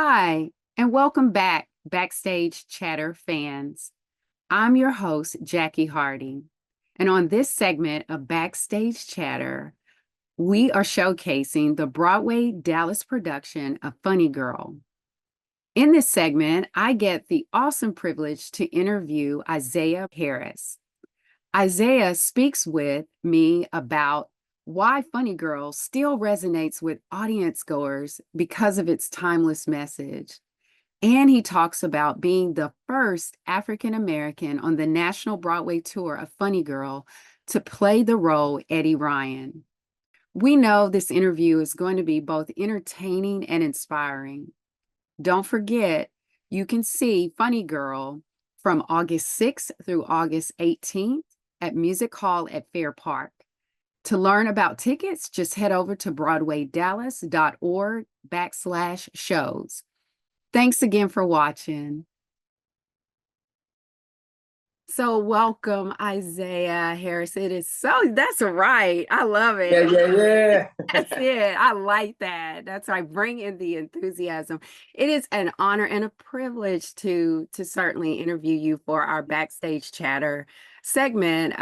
Hi, and welcome back, Backstage Chatter fans. I'm your host, Jackie Harding. And on this segment of Backstage Chatter, we are showcasing the Broadway Dallas production of Funny Girl. In this segment, I get the awesome privilege to interview Izaiah Harris. Izaiah speaks with me about why Funny Girl still resonates with audience goers because of its timeless message. And he talks about being the first African American on the National Broadway Tour of Funny Girl to play the role Eddie Ryan. We know this interview is going to be both entertaining and inspiring. Don't forget, you can see Funny Girl from August 6th through August 18th at Music Hall at Fair Park. To learn about tickets, just head over to broadwaydallas.org/shows. Thanks again for watching. So welcome, Izaiah Harris. That's right. I love it. Yeah. That's it. I like that. That's right. Bring in the enthusiasm. It is an honor and a privilege to certainly interview you for our Backstage Chatter segment.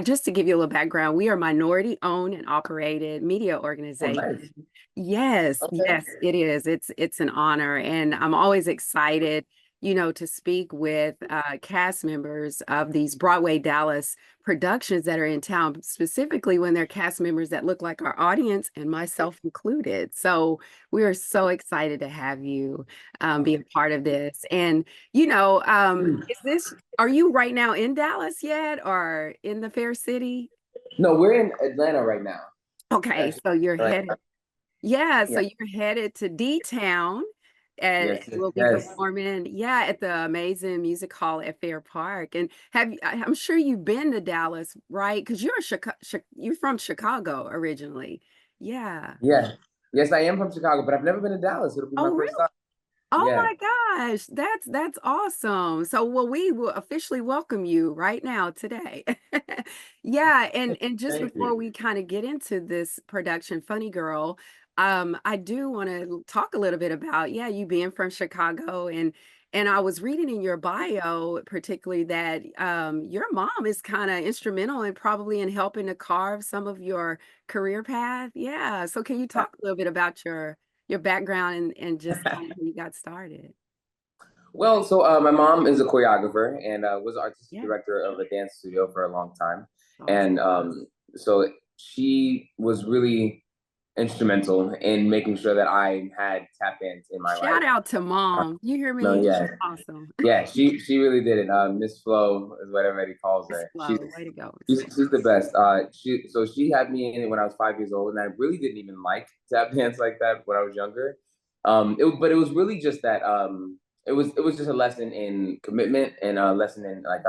Just to give you a little background, we are minority owned and operated media Oh, organization. nice. Yes, Okay. yes, it is. It's an honor, and I'm always excited, to speak with cast members of these Broadway Dallas productions that are in town, specifically when they're cast members that look like our audience and myself included. So we are so excited to have you be a part of this. And are you right now in Dallas yet, or in the Fair City? No, we're in Atlanta right now. Okay, Actually, so you're right headed. now. Yeah, so Yeah. you're headed to D-Town and Yes, yes, we'll be yes. performing, at the amazing music hall at Fair Park. And I'm sure you've been to Dallas, right? Because you're from Chicago originally. Yeah. Yeah. Yes, I am from Chicago, but I've never been to Dallas. It'll be my Oh, first really? time. Oh Yeah. my gosh, that's awesome. So, well, we will officially welcome you right now today. Yeah, and just Thank before you. we kind of get into this production, Funny Girl, I do want to talk a little bit about, you being from Chicago, and I was reading in your bio, particularly that your mom is kind of instrumental and probably in helping to carve some of your career path. Yeah. So can you talk a little bit about your background and just kind of how you got started? Well, so my mom is a choreographer and was artistic Yeah, director of a dance studio for a long time. awesome. And so she was really instrumental in making sure that I had tap dance in my life. Shout out to Uh, mom. You hear no, me? yeah. Awesome. Yeah, she really did it. Miss Flo is what everybody calls Miss her. She's Flo, way to go, Miss she's, Flo. she's the best. She had me in it when I was 5 years old, and I really didn't even like tap dance like that when I was younger. But it was really just that it was just a lesson in commitment and a lesson in like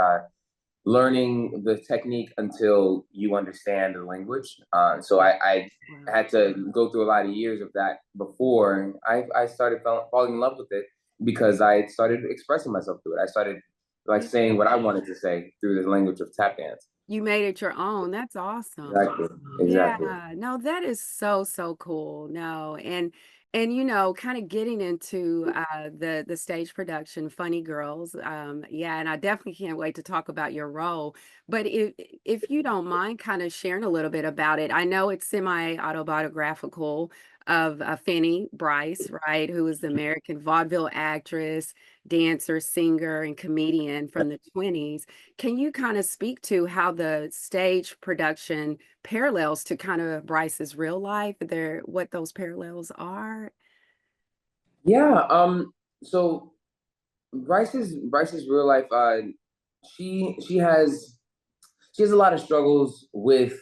learning the technique until you understand the language. So I Wow. had to go through a lot of years of that before I started falling in love with it because I started expressing myself through it. I started like Yeah. saying what I wanted to say through the language of tap dance. You made it your own. That's awesome. Exactly. Exactly. Yeah, no, that is so cool. No, and kind of getting into the stage production, Funny Girls. Yeah, and I definitely can't wait to talk about your role. But if you don't mind kind of sharing a little bit about it. I know it's semi-autobiographical of Fanny Brice, right, who is the American vaudeville actress, dancer, singer, and comedian from the 20s. Can you kind of speak to how the stage production parallels to kind of Bryce's real life, what those parallels are? Yeah. So Bryce's real life. She she has she has a lot of struggles with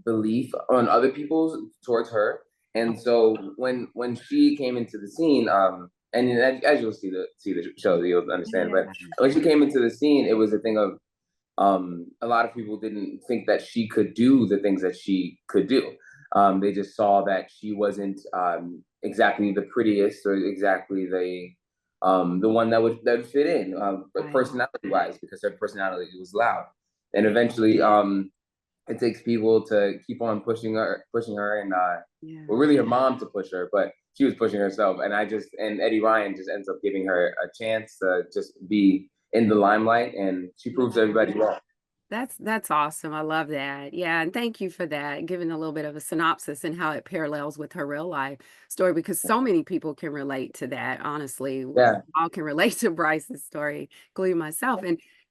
belief on other people's towards her. Oh, And so when she came into the scene, and as you'll see the show, you'll understand. yeah. But when she came into the scene, it was a thing of a lot of people didn't think that she could do the things that she could do. They just saw that she wasn't exactly the prettiest or exactly the one that would fit in Right. personality wise because her personality was loud. And eventually, it takes people to keep on pushing her, and Yeah. well, really her mom to push her, but she was pushing herself, and Eddie Ryan just ends up giving her a chance to just be in the limelight, and she proves Yeah. everybody wrong. That's awesome. I love that. Yeah, and thank you for that, giving a little bit of a synopsis and how it parallels with her real life story because so many people can relate to that. Honestly, we Yeah, all can relate to Bryce's story, including myself.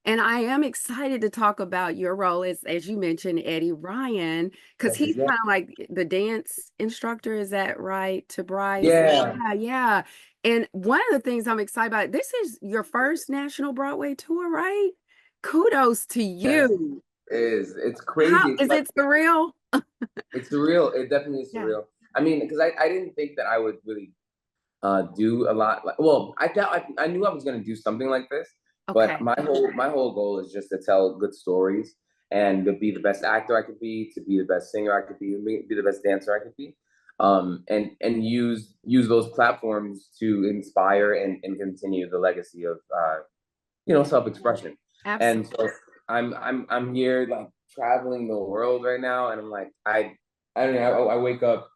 And I am excited to talk about your role as you mentioned, Eddie Ryan, because he's yeah, kind of like the dance instructor. Is that right, to Bryce? yeah. Yeah, yeah. And one of the things I'm excited about, this is your first National Broadway tour, right? Kudos to Yes, you. it's How crazy. It's is like it surreal? it's surreal. It definitely is Yeah. surreal. I mean, because I didn't think that I would really do a lot. Like, well, I knew I was gonna do something like this, but Okay. my whole goal is just to tell good stories and to be the best actor I could be, to be the best singer I could be the best dancer I could be, and use those platforms to inspire and continue the legacy of self expression. And Absolutely. so I'm here like traveling the world right now, and I'm like I don't know. I wake up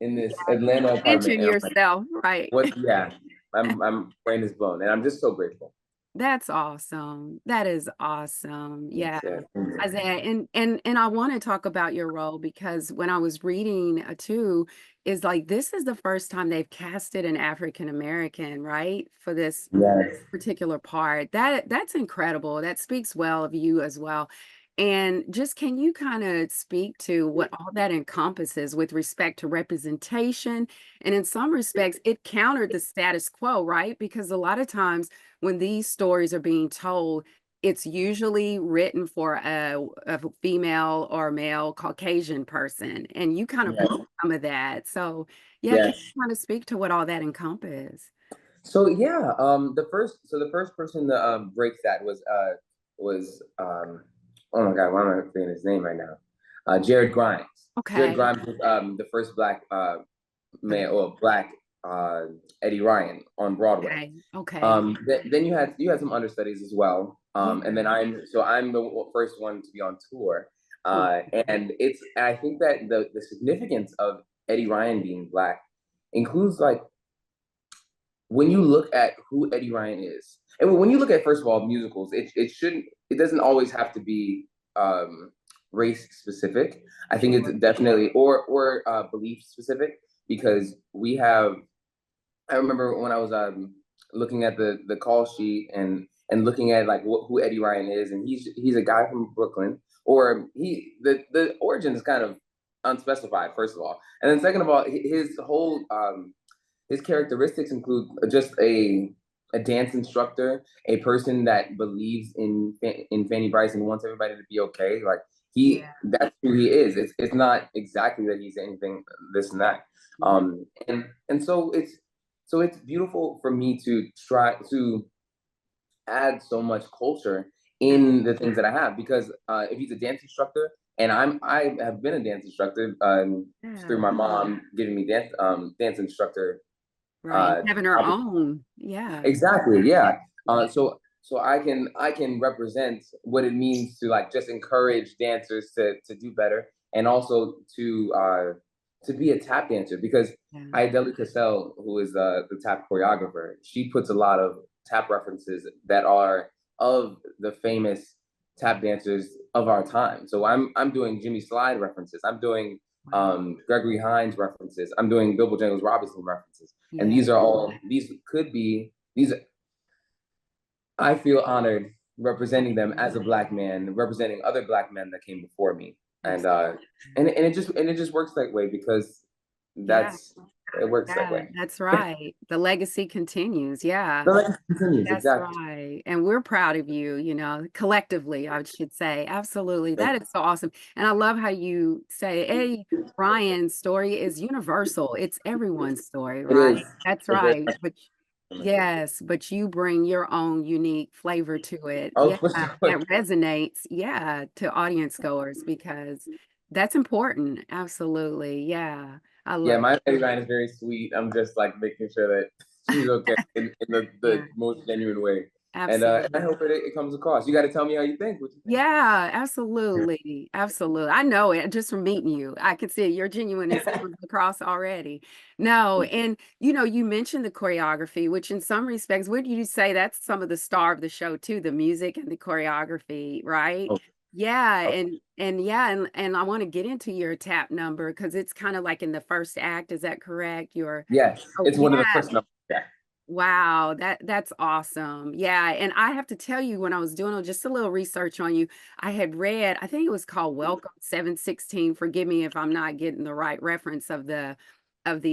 in this Atlanta apartment, Mention and I'm like, yourself, right? what? Yeah, I'm brain is blown, and I'm just so grateful. That's awesome. That is awesome. Yeah. Yeah. Isaiah, and I want to talk about your role because when I was reading too, is like this is the first time they've casted an African American, right? For this Yes. particular part. That's incredible. That speaks well of you as well. And just can you kind of speak to what all that encompasses with respect to representation? And in some respects, it countered the status quo, right? Because a lot of times when these stories are being told, it's usually written for a female or male Caucasian person. And you kind of Yes. broke some of that. So yeah, can Yes. you kind of speak to what all that encompass? So yeah, the first person to break that was oh my God, why am I forgetting his name right now? Jared Grimes. Jared Okay. Grimes was the first black man or black uh, Eddie Ryan on Broadway. Okay. Okay. Then you had some understudies as well. Yeah. And then I'm the first one to be on tour. Oh, And I think that the significance of Eddie Ryan being black includes like when you look at who Eddie Ryan is, and when you look at first of all musicals, it doesn't always have to be um, race specific. I think it's sure. definitely or belief specific because we have. I remember when I was looking at the call sheet and looking at like who Eddie Ryan is, and he's a guy from Brooklyn, or the origin is kind of unspecified first of all, and then second of all, his characteristics include just a dance instructor, a person that believes in Fanny Bryce and wants everybody to be okay. Like Yeah. that's who he is. It's not exactly that he's anything this and that. Yeah. And so it's beautiful for me to try to add so much culture Yeah. in the things that I have because if he's a dance instructor and I have been a dance instructor through Yeah. my mom giving me dance instructor Right. uh, Having her own. Yeah. exactly, yeah. So I can represent what it means to like just encourage dancers to do better and also to be a tap dancer because Yeah. Idella Cassell, who is the tap choreographer, she puts a lot of tap references that are of the famous tap dancers of our time. So I'm doing Jimmy Slide references. I'm doing Wow. Gregory Hines references. I'm doing Bilbo James Robinson references and Yeah. these could be these I feel honored representing them as a black man representing other black men that came before me and Absolutely. uh and it just works that way because Yeah. that's it works that Yeah. way. That's right. The legacy continues. Yeah. So that continues That's exactly. right. And we're proud of you, collectively, I should say. Absolutely. That is so awesome. And I love how you say, hey, Ryan's story is universal. It's everyone's story, It is. right? That's It very right. much But is. yes, but you bring your own unique flavor to it. Oh, Yeah, for that sure. resonates, yeah, to audience goers because that's important. Absolutely. Yeah. I Yeah, love my Eddie Ryan is very sweet. I'm just like making sure that she's okay in the yeah. most genuine way. And I Absolutely. hope it comes across. You got to tell me how you think. What you think? Yeah, absolutely. Absolutely. I know it just from meeting you. I can see your genuineness comes across already. No, and you mentioned the choreography, which in some respects, would you say that's some of the star of the show too, the music and the choreography, right? Oh, Yeah, oh, and I want to get into your tap number because it's kind of like in the first act, is that correct? Your yes, oh it's yeah. one of the first numbers. Yeah. Wow, that's awesome. Yeah, and I have to tell you, when I was doing just a little research on you, I had read, I think it was called Welcome 716. Forgive me if I'm not getting the right reference of the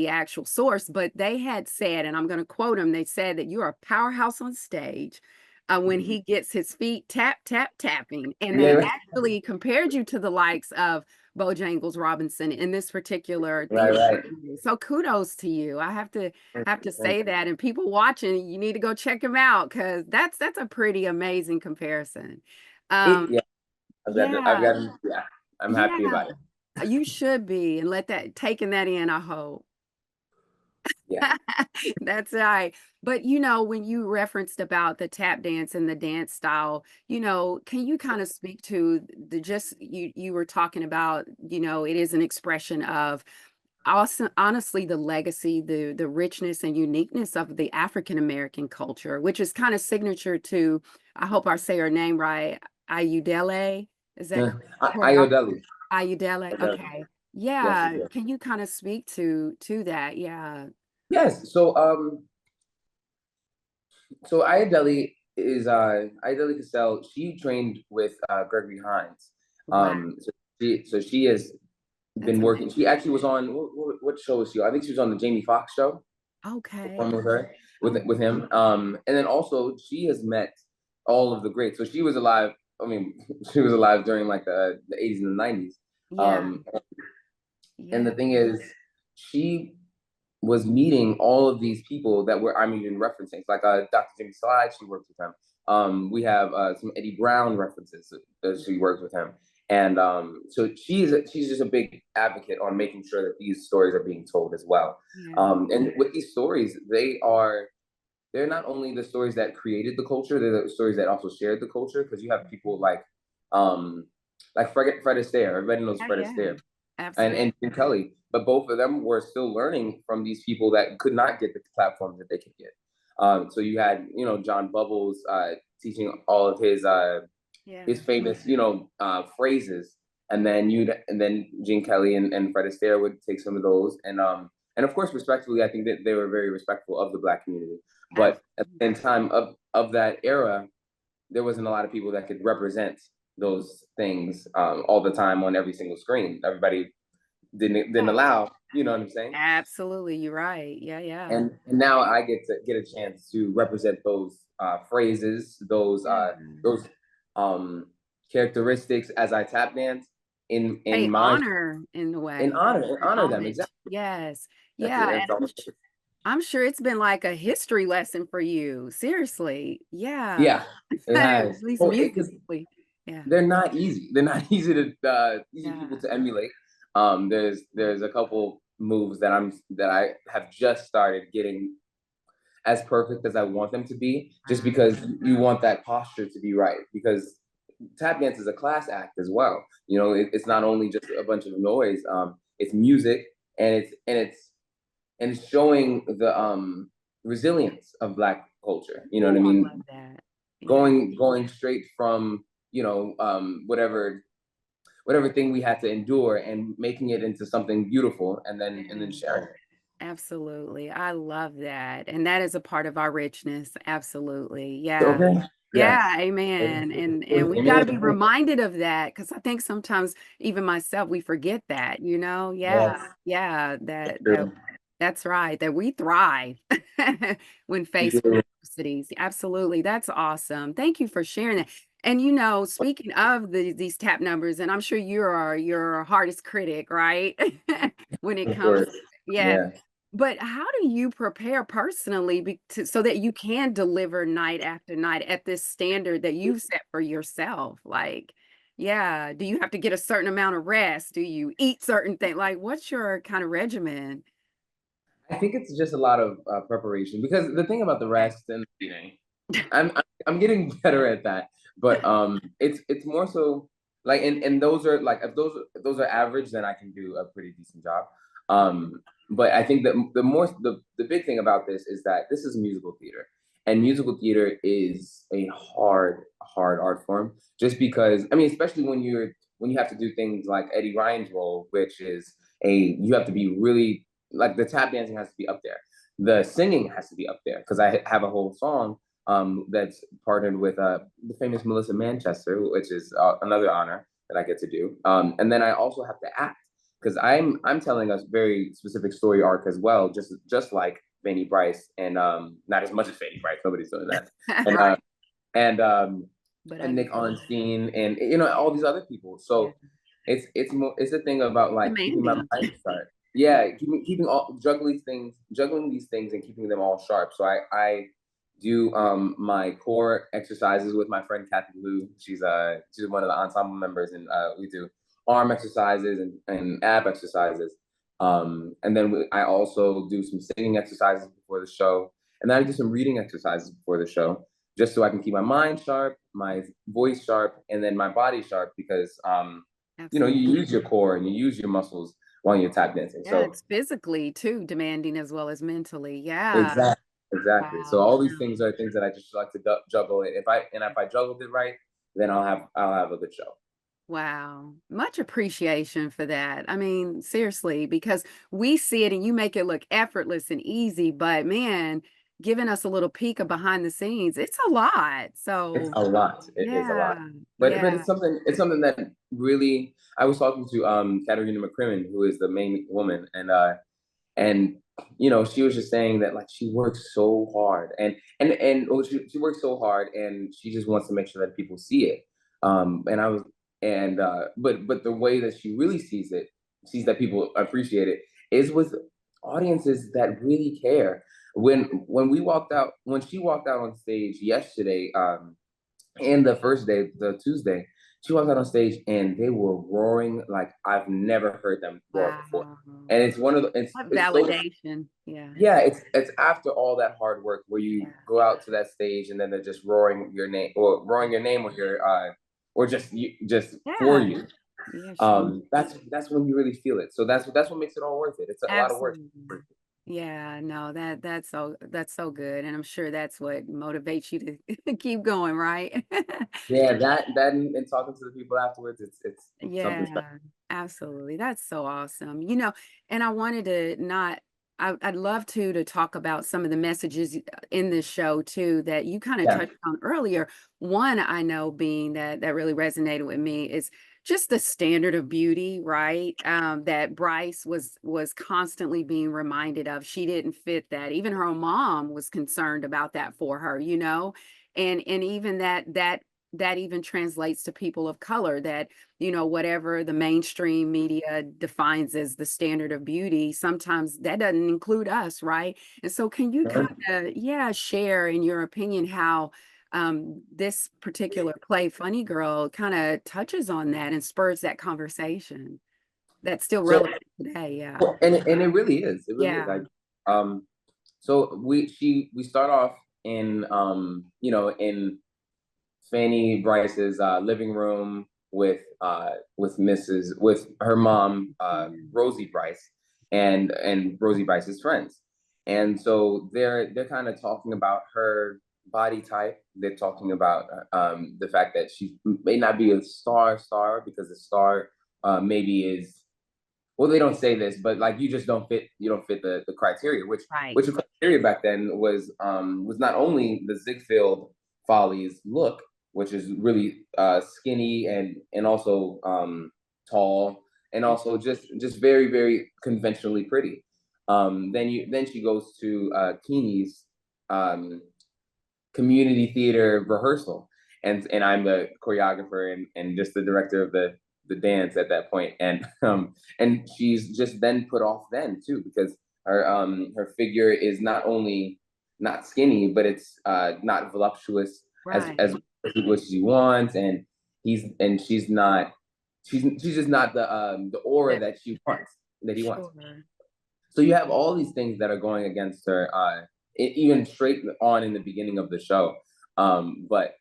actual source, but they had said, and I'm going to quote them, they said that you're a powerhouse on stage when he gets his feet tap, tap, tapping. And they Yeah, actually compared you to the likes of Bojangles Robinson in this particular right, theater. right. So kudos to you. I have to Thank say that, and people watching, you need to go check him out because that's a pretty amazing comparison. you. Um, Yeah, yeah, yeah, I'm happy yeah, about it. you should be, and let that taking that in, I hope. Yeah. That's right. But when you referenced about the tap dance and the dance style, can you kind of speak to the just you were talking about, it is an expression of also honestly the legacy, the richness and uniqueness of the African American culture, which is kind of signature to, I hope I say her name right, Ayudele. Is that correct? Iodeli. Ayudele. Iodeli. Okay. Yes, Yeah. yes. Can you kind of speak to that? Yeah. Yes. So Iodeli Cassell. She trained with Gregory Hines. Wow. So she has That's been working. She actually was on what show was she on? I think she was on the Jamie Foxx show, okay. performing with her Oh, with him. And then also she has met all of the greats. So she was alive. I mean, she was alive during like the 80s and the 90s. yeah. Um, and Yeah. the thing is, she was meeting all of these people that were I'm even referencing. Like Dr. Jimmy Slide, she worked with him. We have some Eddie Brown references that she worked with him. And so she's just a big advocate on making sure that these stories are being told as well. Yeah. And with these stories, they're not only the stories that created the culture, they're the stories that also shared the culture. Because you have people um like Fred Astaire. Everybody knows Yeah. Fred Yeah. Astaire Absolutely. and Jim Kelly, but both of them were still learning from these people that could not get the platforms that they could get. So you had, John Bubbles teaching all of Yeah. his famous, phrases, and then Gene Kelly and Fred Astaire would take some of those, and of course, respectfully, I think that they were very respectful of the Black community. But at the Absolutely. same time of that era, there wasn't a lot of people that could represent those things all the time on every single screen. Everybody didn't Yeah. allow. You know what I'm saying? Absolutely. You're right. Yeah. Yeah. And now I get a chance to represent those phrases, Yeah. those um, characteristics as I tap dance in Pay my honor in a in way. honor them Homage. exactly. Yes. That's it. Yeah. That's And all. I'm sure it's been like a history lesson for you. Seriously. Yeah. Yeah, it At has. least Well, because musically. Yeah. they're not easy. They're not easy people Yeah. to emulate. There's a couple moves that I have just started getting as perfect as I want them to be, just Wow. because you want that posture to be right. Because tap dance is a class act as well. It's not only just a bunch of noise. It's music, and it's showing the resilience of Black culture. You know what Oh, I I mean? love that. Yeah. Going straight from whatever thing we had to endure and making it into something beautiful, and then Yeah. sharing it. Absolutely. I love that. And that is a part of our richness. Absolutely. Yeah. Okay. Yeah. Yeah, amen. And we got to be reminded of that because I think sometimes even myself we forget that. Yeah. Yes. Yeah, that True. that's right. That we thrive when We faced with do. adversities. Absolutely. That's awesome. Thank you for sharing that. And speaking of these tap numbers, and I'm sure you're your hardest critic, right? When it Of comes, course. yes. Yeah. But how do you prepare personally so that you can deliver night after night at this standard that you've set for yourself? Like, yeah, do you have to get a certain amount of rest? Do you eat certain things? Like, what's your kind of regimen? I think it's just a lot of preparation, because the thing about the Okay. rest and eating, I'm I'm getting better at that. But it's more so like, and those are like, if those are average, then I can do a pretty decent job. But I think that the big thing about this is that this is musical theater, and musical theater is a hard art form. Just because, I mean, especially when you have to do things like Eddie Ryan's role, which is you have to be really, like, the tap dancing has to be up there, the singing has to be up there, because I have a whole song that's partnered with the famous Melissa Manchester, which is another honor that I get to do. And then I also have to act, because I'm telling a very specific story arc as well, just like Fanny Bryce, and not as much as Fanny Bryce. Nobody's doing that. And Right. and um, But I and get Nick Onstein, and all these other people. yeah. So it's a thing about like keeping my Demanding mind too. sharp. Yeah, keeping all juggling these things and keeping them all sharp. So I do my core exercises with my friend Kathy Lou. She's one of the ensemble members, and we do arm exercises and ab exercises. And then I also do some singing exercises before the show, and then I do some reading exercises before the show, just so I can keep my mind sharp, my voice sharp, and then my body sharp, because Absolutely. you use your core and you use your muscles while you're tap dancing. Yeah, So it's physically too demanding as well as mentally. Yeah. exactly, exactly. So Wow. all these things are things that I just like to juggle. If I juggled it right, then I'll have a good show. Wow. Much appreciation for that. I mean, seriously, because we see it and you make it look effortless and easy, but man, giving us a little peek of behind the scenes, it's a lot. It's So, a lot. It is a lot. yeah. But Yeah. it's something that really, I was talking to Katarina McCrimmon, who is the main woman, and she was just saying that, like, she works so hard, and well, she works so hard, and she just wants to make sure that people see it. And I was and but the way that she really sees that people appreciate it, is with audiences that really care. When she walked out on stage yesterday, and the first day, the Tuesday, she walked out on stage and they were roaring like I've never heard them roar before. Wow. And it's one of the What it's so validation. Yeah. yeah, it's after all that hard work where you Yeah. go out to that stage and then they're just roaring your name, or roaring your name, or just for Yeah. you. Yeah, sure. That's when you really feel it. So that's what makes it all worth it. It's a lot of work. Absolutely. Yeah, no, that's so good. And I'm sure that's what motivates you to keep going, right? Yeah, that and talking to the people afterwards, it's something special. Yeah, absolutely. That's so awesome. And I wanted to not, I'd love to talk about some of the messages in this show too that you kind of Yeah. touched on earlier. One I know being that really resonated with me is just the standard of beauty, right? That Bryce was constantly being reminded of. She didn't fit that. Even her own mom was concerned about that for her. And even that even translates to people of color, that whatever the mainstream media defines as the standard of beauty, sometimes that doesn't include us, right? And so can you kind of, yeah, share in your opinion how this particular play, Funny Girl, kind of touches on that and spurs that conversation that's still So relevant today? Yeah. Well, and it really is. It really is. Yeah. Like, so we start off in in Fanny Bryce's living room with her mom, Rosie Bryce, and Rosie Bryce's friends, and so they're kind of talking about her body type. They're talking about the fact that she may not be a star, because the star maybe is, well, they don't say this, but like, you don't fit the criteria, Right. which the criteria back then was not only the Ziegfeld Follies look, which is really skinny and also tall, and also just very, very conventionally pretty. Then she goes to Keeney's um, community theater rehearsal, and I'm the choreographer and just the director of the dance at that point, and she's just then put off then too, because her figure is not only not skinny, but it's not voluptuous Right. as what she wants, and she's just not the aura That, that she wants, that he wants. sure. So you have all these things that are going against her, even straight on in the beginning of the show. but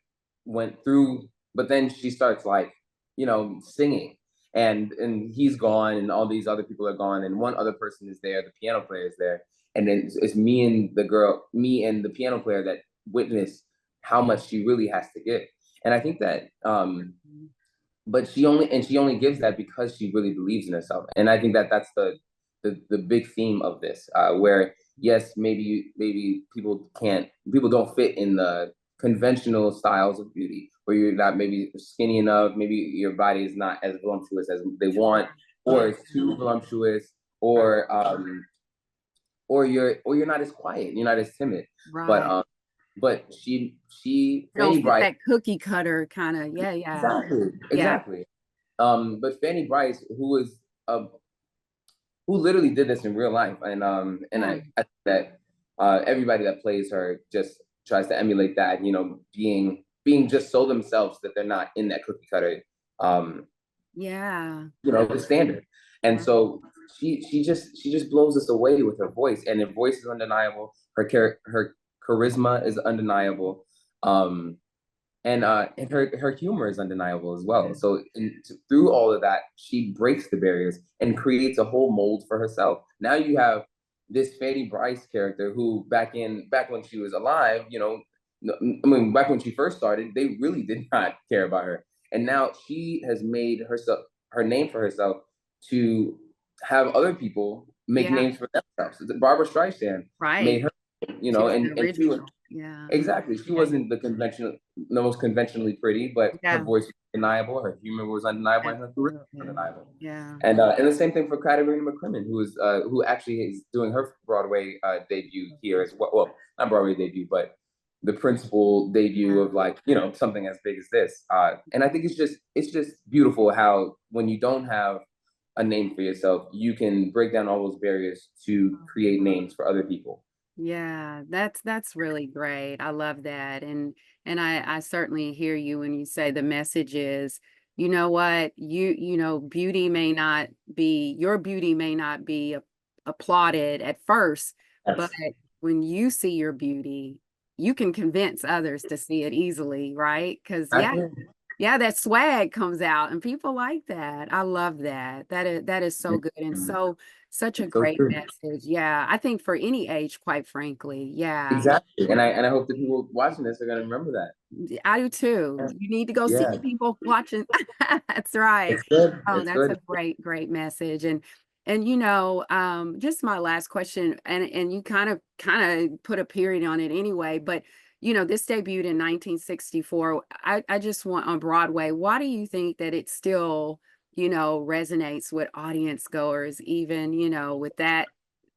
went through. But then she starts like, singing, and he's gone, and all these other people are gone, and one other person is there, the piano player is there, and then it's me and the piano player that witness how much she really has to give. And I think that but she only gives that because she really believes in herself. And I think that that's the big theme of this, where yes, maybe people don't fit in the conventional styles of beauty, where you're not maybe skinny enough, maybe your body is not as voluptuous as they want, or it's too voluptuous, or you're not as quiet, you're not as timid. But Right. Fanny Don't fit Bright. that cookie cutter kind of. Yeah, yeah, Exactly, yeah. exactly. But Fanny Bryce, who literally did this in real life, and Yeah. I think that everybody that plays her just tries to emulate that, being just so themselves that they're not in that cookie cutter, um, Yeah. the standard. And Right. so she just blows us away with her voice, and her voice is undeniable. Her charisma is undeniable. And her humor is undeniable as well. So through all of that, she breaks the barriers and creates a whole mold for herself. Now you have this Fanny Bryce character who back when she was alive, I mean, back when she first started, they really did not care about her, and now she has made her name for herself to have other people make Yeah. names for themselves. Barbara Streisand made Right. her, She was the and she was. original. Yeah. Exactly. She Yeah. wasn't the most conventionally pretty, but her Yeah. voice was undeniable, her humor was undeniable, and her charisma was Absolutely. undeniable. Yeah. And the same thing for Katarina McCrimmon, who actually is doing her Broadway debut here as well. Well, not Broadway debut, but the principal debut Yeah. of, like, something as big as this. And I think it's just beautiful how when you don't have a name for yourself, you can break down all those barriers to create names for other people. Yeah, that's really great. I love that. And I certainly hear you when you say the message is, you know what, beauty may not be your beauty may not be applauded at first, but Yes. when you see your beauty, you can convince others to see it easily, right? Because Exactly. yeah, that swag comes out and people like that. I love that. That is so good and such a It's so great true. message. Yeah, I think for any age, quite frankly. Yeah, Exactly. And I hope the people watching this are gonna remember that. I do too. You need to go see Yeah. people watching. That's right. It's good. Oh, It's that's a good. great message. And just my last question, and you kind of put a period on it anyway, but this debuted in 1964. I just want on Broadway. Why do you think that it still, resonates with audience goers, even, with that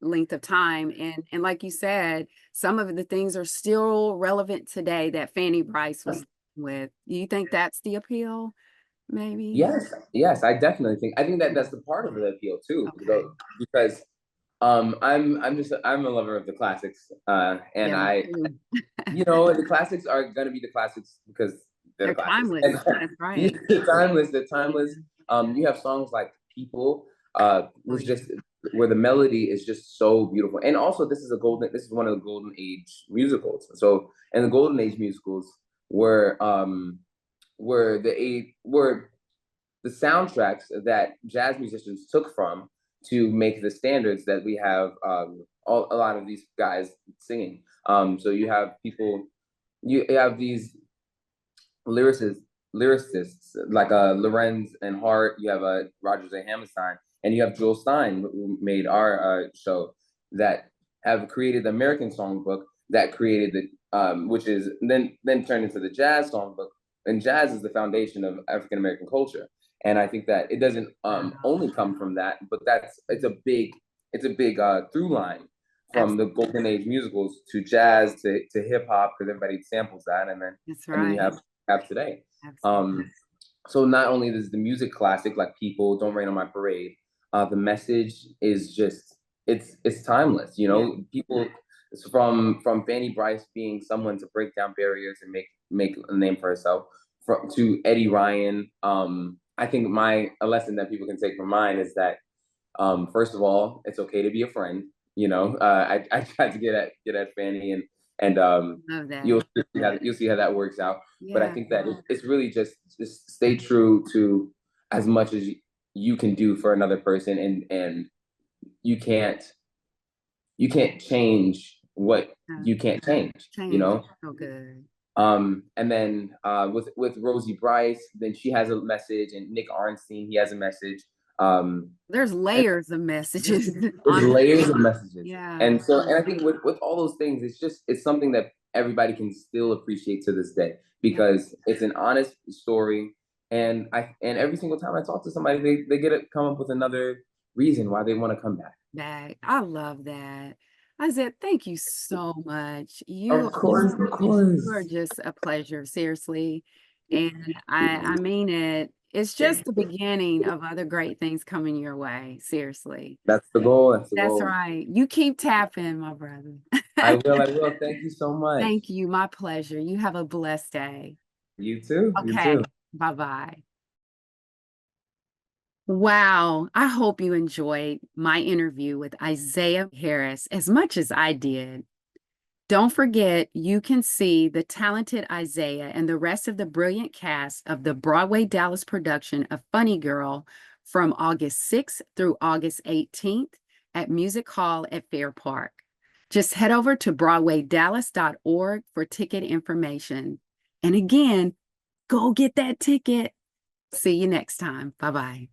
length of time? And like you said, some of the things are still relevant today that Fanny Bryce was with. Do you think that's the appeal, maybe? Yes, yes, I think that that's the part of the appeal too, Okay. because I'm a lover of the classics, and Yeah, me too. the classics are gonna be the classics because they're the They're classics. timeless. That's right. They're timeless. They're Yeah. timeless. You have songs like "People," Oh, was yeah. just where the melody is just so beautiful, and also this is one of the golden age musicals. So, and the golden age musicals were were the soundtracks that jazz musicians took from to make the standards that we have, a lot of these guys singing. So you have these lyricists, lyricists like Lorenz and Hart. You have Rogers and Hammerstein, and you have Joel Stein, who made our show, that have created the American songbook that created which is then turned into the jazz songbook. And jazz is the foundation of African American culture. And I think that it doesn't Wow. only come from that, but it's a big through line from the Absolutely. golden age musicals to jazz to hip hop, because everybody samples that, That's and then you right. have today. Absolutely. Um, so not only is the music classic, like "People," "Don't Rain on My Parade," the message is just it's timeless. Yeah. People, it's from Fanny Bryce being someone to break down barriers and make a name for herself, to Eddie Ryan. I think a lesson that people can take from mine is that, first of all, it's okay to be a friend. I tried to get at Fanny, and Love that. you'll see how that works out. But I Yeah. think that it's really just stay true to as much as you can do for another person, and you can't change what Yeah. you can't change, you Change. know. So good. And then with Rosie Bryce, then she has a message, and Nick Arnstein, he has a message. There's And layers of messages there's on. layers of messages. Yeah. And I think with all those things, it's something that everybody can still appreciate to this day, Yeah. because it's an honest story. And every single time I talk to somebody, they come up with another reason why they want to come back. Back. I love that. Isaiah, thank you so much. Of course, of You are course. just a pleasure, seriously. And I mean it. It's just the beginning of other great things coming your way. Seriously. That's the goal. That's the That's goal. right. You keep tapping, my brother. I will. I will. Thank you so much. Thank you. My pleasure. You have a blessed day. You too. You Okay. too. Bye-bye. Wow. I hope you enjoyed my interview with Izaiah Harris as much as I did. Don't forget, you can see the talented Izaiah and the rest of the brilliant cast of the Broadway Dallas production of Funny Girl from August 6th through August 18th at Music Hall at Fair Park. Just head over to BroadwayDallas.org for ticket information. And again, go get that ticket. See you next time. Bye-bye.